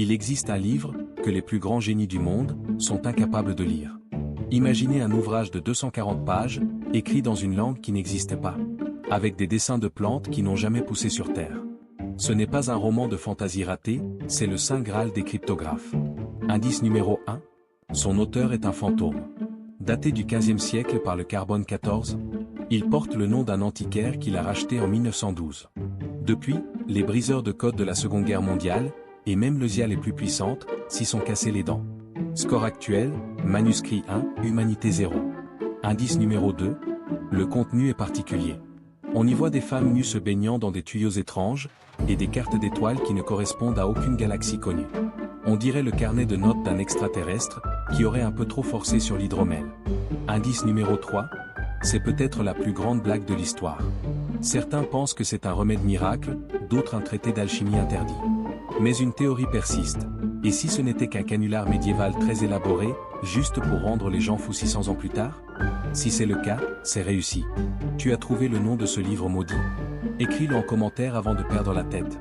Il existe un livre, que les plus grands génies du monde, sont incapables de lire. Imaginez un ouvrage de 240 pages, écrit dans une langue qui n'existe pas. Avec des dessins de plantes qui n'ont jamais poussé sur Terre. Ce n'est pas un roman de fantaisie raté, c'est le Saint Graal des cryptographes. Indice numéro 1. Son auteur est un fantôme. Daté du XVe siècle par le carbone 14, il porte le nom d'un antiquaire qu'il a racheté en 1912. Depuis, les briseurs de code de la Seconde Guerre mondiale, et même les IA les plus puissantes, s'y sont cassés les dents. Score actuel, manuscrit 1, humanité 0. Indice numéro 2. Le contenu est particulier. On y voit des femmes nues se baignant dans des tuyaux étranges, et des cartes d'étoiles qui ne correspondent à aucune galaxie connue. On dirait le carnet de notes d'un extraterrestre, qui aurait un peu trop forcé sur l'hydromel. Indice numéro 3. C'est peut-être la plus grande blague de l'histoire. Certains pensent que c'est un remède miracle, d'autres un traité d'alchimie interdit. Mais une théorie persiste. Et si ce n'était qu'un canular médiéval très élaboré, juste pour rendre les gens fous 600 ans plus tard? Si c'est le cas, c'est réussi. Tu as trouvé le nom de ce livre maudit? Écris-le en commentaire avant de perdre la tête.